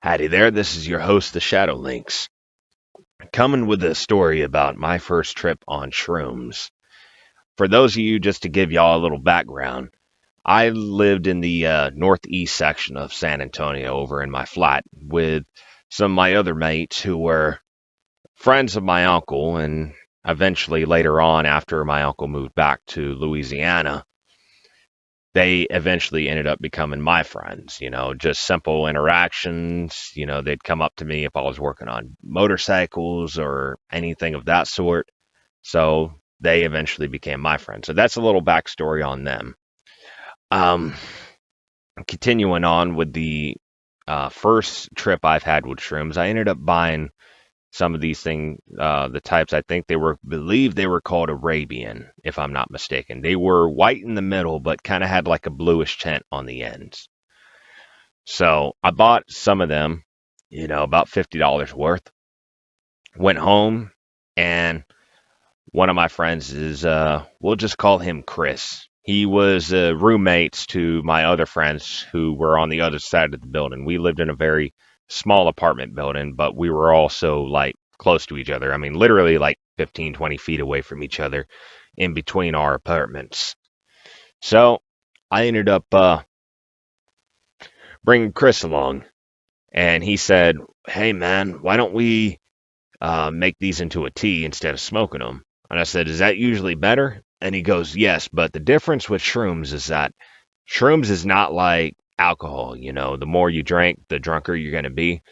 Howdy there, this is your host, the Shadow Lynx, coming with a story about my first trip on shrooms. For those of you, just to give y'all a little background, I lived in the northeast section of San Antonio over in my flat with some of my other mates who were friends of my uncle, and eventually later on, after my uncle moved back to Louisiana, they eventually ended up becoming my friends, just simple interactions. They'd come up to me if I was working on motorcycles or anything of that sort. So they eventually became my friends. So that's a little backstory on them. Um, Continuing on with the first trip I've had with shrooms, I ended up buying some of these things, the types. I think believe they were called Arabian, if I'm not mistaken. They were white in the middle, but kind of had like a bluish tint on the ends. So I bought some of them, about $50 worth. Went home, and one of my friends is, we'll just call him Chris. He was roommates to my other friends who were on the other side of the building. We lived in a very small apartment building, but we were also like close to each other. I mean, literally like 15, 20 feet away from each other in between our apartments. So I ended up bringing Chris along, and he said, "Hey, man, why don't we make these into a tea instead of smoking them?" And I said, "Is that usually better?" And he goes, "Yes, but the difference with shrooms is that shrooms is not like alcohol. The more you drink, the drunker you're going to be.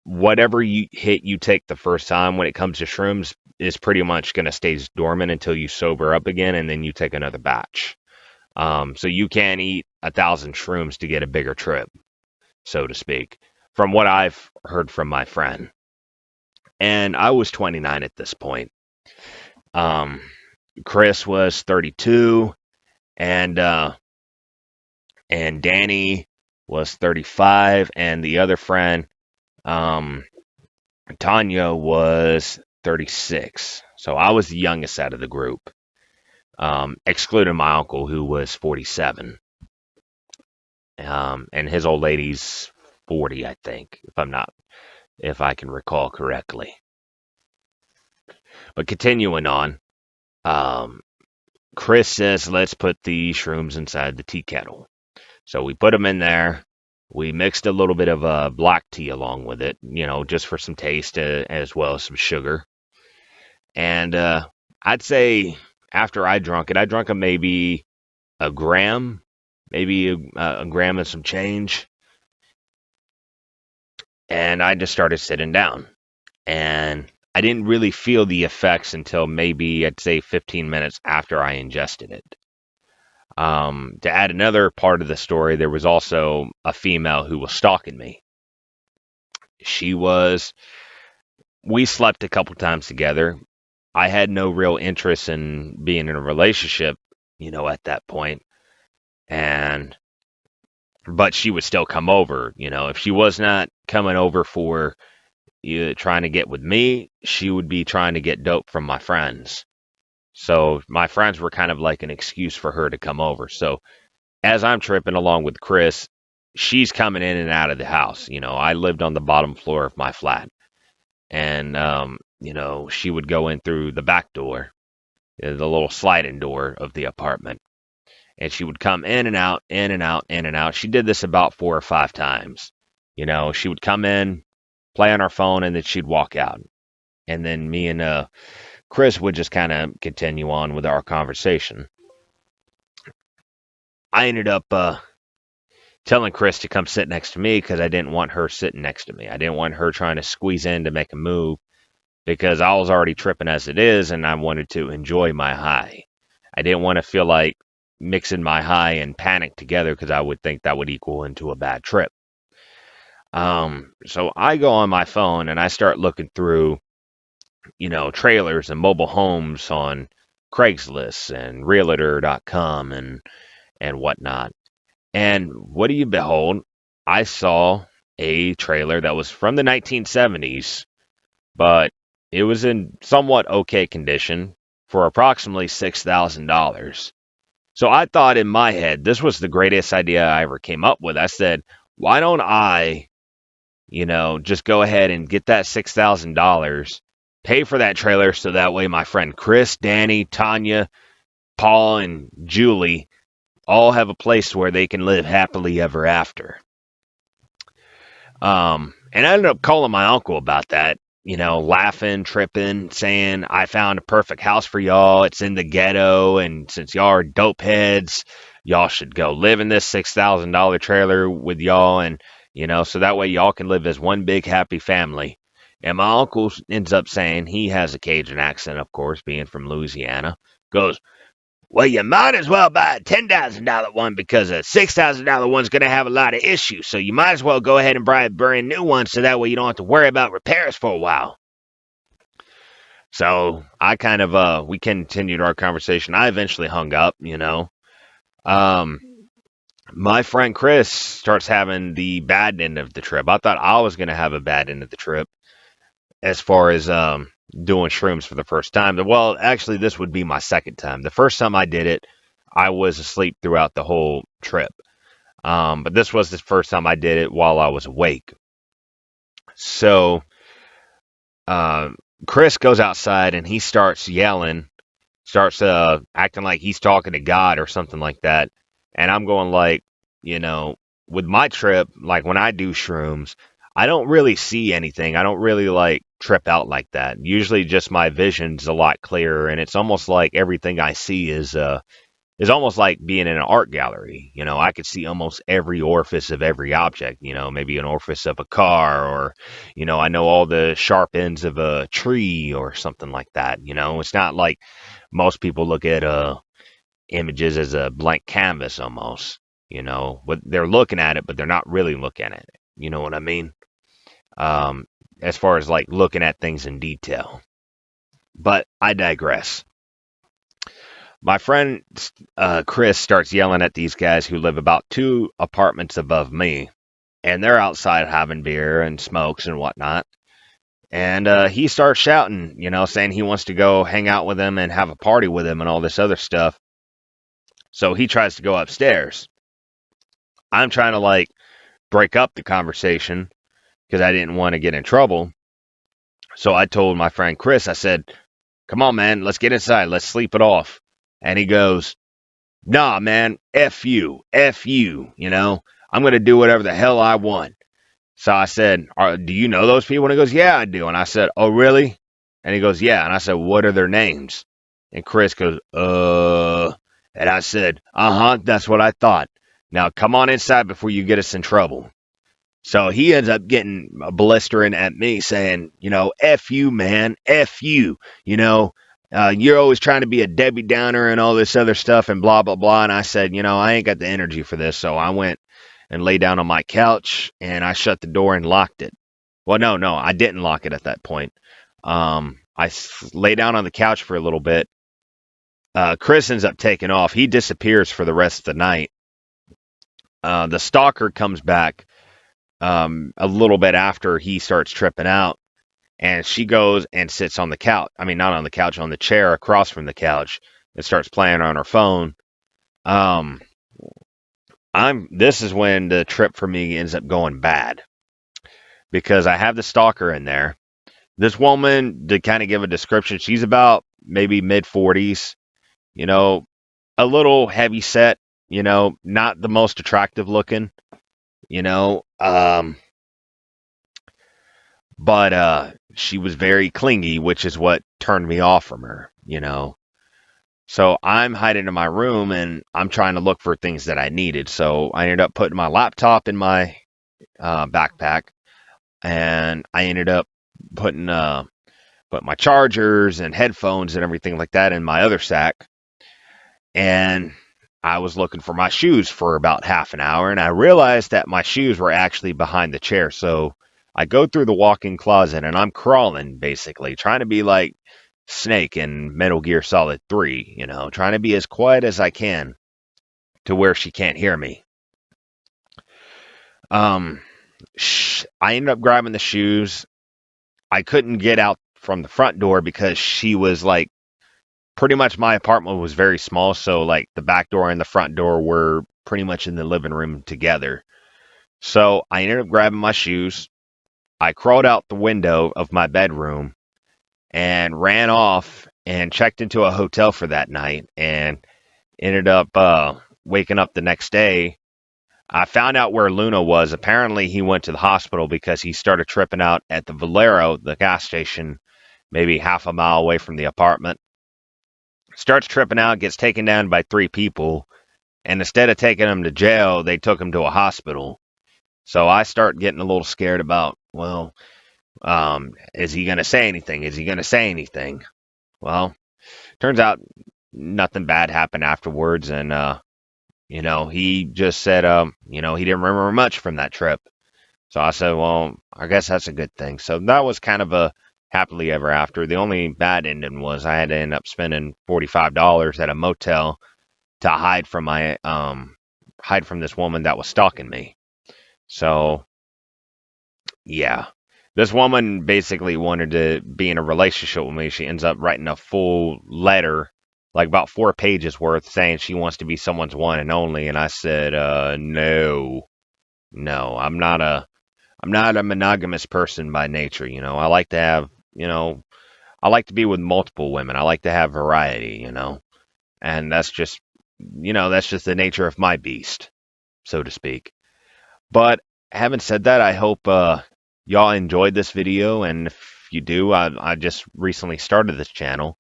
Whatever you take the first time when it comes to shrooms is pretty much going to stay dormant until you sober up again, and then you take another batch. So you can't eat 1,000 shrooms to get a bigger trip, so to speak, from what I've heard from my friend. And I was 29 at this point. Um, Chris was 32, and and Danny was 35, and the other friend, um, Tanya, was 36. So I was the youngest out of the group, excluding my uncle, who was 47, and his old lady's 40, I think, if I can recall correctly. But continuing on, um, Chris says, "Let's put the shrooms inside the tea kettle." So we put them in there. We mixed a little bit of black tea along with it, just for some taste, as well as some sugar. And I'd say after I drunk maybe a gram, maybe a gram and some change. And I just started sitting down. And I didn't really feel the effects until maybe, I'd say, 15 minutes after I ingested it. To add another part of the story, there was also a female who was stalking me. She was, we slept a couple times together. I had no real interest in being in a relationship, at that point. And, but she would still come over, if she was not coming over for trying to get with me, she would be trying to get dope from my friends. So my friends were kind of like an excuse for her to come over. So as I'm tripping along with Chris, she's coming in and out of the house. I lived on the bottom floor of my flat, and she would go in through the back door, the little sliding door of the apartment, and she would come in and out, in and out, in and out. She did this about 4 or 5 times. She would come in, play on her phone, and then she'd walk out. And then me and Chris would just kind of continue on with our conversation. I ended up telling Chris to come sit next to me because I didn't want her sitting next to me. I didn't want her trying to squeeze in to make a move because I was already tripping as it is, and I wanted to enjoy my high. I didn't want to feel like mixing my high and panic together because I would think that would equal into a bad trip. So I go on my phone and I start looking through, trailers and mobile homes on Craigslist and Realtor.com and whatnot. And what do you behold? I saw a trailer that was from the 1970s, but it was in somewhat okay condition for approximately $6,000. So I thought in my head, this was the greatest idea I ever came up with. I said, why don't I just go ahead and get that $6,000, pay for that trailer so that way my friend Chris, Danny, Tanya, Paul, and Julie all have a place where they can live happily ever after. And I ended up calling my uncle about that, laughing, tripping, saying, I found a perfect house for y'all. It's in the ghetto. And since y'all are dope heads, y'all should go live in this $6,000 trailer with y'all. And, so that way y'all can live as one big happy family. And my uncle ends up saying, he has a Cajun accent, of course, being from Louisiana, goes, well, you might as well buy a $10,000 one because a $6,000 one's going to have a lot of issues. So you might as well go ahead and buy a brand new one so that way you don't have to worry about repairs for a while. So I kind of, we continued our conversation. I eventually hung up, Um, my friend Chris starts having the bad end of the trip. I thought I was going to have a bad end of the trip as far as doing shrooms for the first time. Well, actually, this would be my second time. The first time I did it, I was asleep throughout the whole trip. But this was the first time I did it while I was awake. So uh, Chris goes outside and he starts yelling, starts acting like he's talking to God or something like that. And I'm going like, you know, with my trip, like when I do shrooms, I don't really see anything. I don't really like trip out like that. Usually just my vision's a lot clearer and it's almost like everything I see is almost like being in an art gallery. I could see almost every orifice of every object, maybe an orifice of a car or, I know all the sharp ends of a tree or something like that. It's not like most people look at images as a blank canvas almost, but they're looking at it, but they're not really looking at it. You know what I mean? Um, as far as like looking at things in detail. But I digress. My friend Chris starts yelling at these guys who live about 2 apartments above me, and they're outside having beer and smokes and whatnot. And he starts shouting, saying he wants to go hang out with them and have a party with him and all this other stuff. So he tries to go upstairs. I'm trying to like break up the conversation because I didn't want to get in trouble. So I told my friend Chris, I said, come on, man, let's get inside. Let's sleep it off. And he goes, nah, man, F you, I'm going to do whatever the hell I want. So I said, do you know those people? And he goes, yeah, I do. And I said, oh, really? And he goes, yeah. And I said, what are their names? And Chris goes, and I said, that's what I thought. Now come on inside before you get us in trouble. So he ends up getting blistering at me saying, F you, man, F you, you're always trying to be a Debbie Downer and all this other stuff and blah, blah, blah. And I said, I ain't got the energy for this. So I went and lay down on my couch and I shut the door and locked it. Well, no, I didn't lock it at that point. Lay down on the couch for a little bit. Chris ends up taking off. He disappears for the rest of the night. The stalker comes back a little bit after he starts tripping out. And she goes and sits on the couch. I mean, not on the couch, on the chair across from the couch and starts playing on her phone. This is when the trip for me ends up going bad because I have the stalker in there. This woman, to kind of give a description, she's about maybe mid 40s, a little heavy set, not the most attractive looking, you know, um, but she was very clingy, which is what turned me off from her. So I'm hiding in my room and I'm trying to look for things that I needed. So I ended up putting my laptop in my backpack, and I ended up putting put my chargers and headphones and everything like that in my other sack. And I was looking for my shoes for about half an hour, and I realized that my shoes were actually behind the chair. So I go through the walk-in closet and I'm crawling, basically trying to be like Snake in Metal Gear Solid 3, trying to be as quiet as I can to where she can't hear me. Um, I ended up grabbing the shoes. I couldn't get out from the front door because she was like, pretty much my apartment was very small. So like the back door and the front door were pretty much in the living room together. So I ended up grabbing my shoes. I crawled out the window of my bedroom and ran off and checked into a hotel for that night and ended up waking up the next day. I found out where Luna was. Apparently, he went to the hospital because he started tripping out at the Valero, the gas station, maybe half a mile away from the apartment. Starts tripping out, gets taken down by three people, and instead of taking him to jail, they took him to a hospital. So I start getting a little scared about, well, is he going to say anything? Is he going to say anything? Well, turns out nothing bad happened afterwards, and he just said, he didn't remember much from that trip. So I said, well, I guess that's a good thing. So that was kind of a happily ever after. The only bad ending was I had to end up spending $45 at a motel to hide from this woman that was stalking me. So yeah. This woman basically wanted to be in a relationship with me. She ends up writing a full letter, like about 4 pages worth, saying she wants to be someone's one and only. And I said, no, no, I'm not a monogamous person by nature. I like to have, I like to be with multiple women. I like to have variety, and that's just the nature of my beast, so to speak. But having said that, I hope y'all enjoyed this video, and if you do, I just recently started this channel,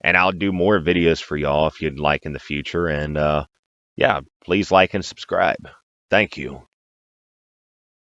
and I'll do more videos for y'all if you'd like in the future. And yeah, please like and subscribe. Thank you.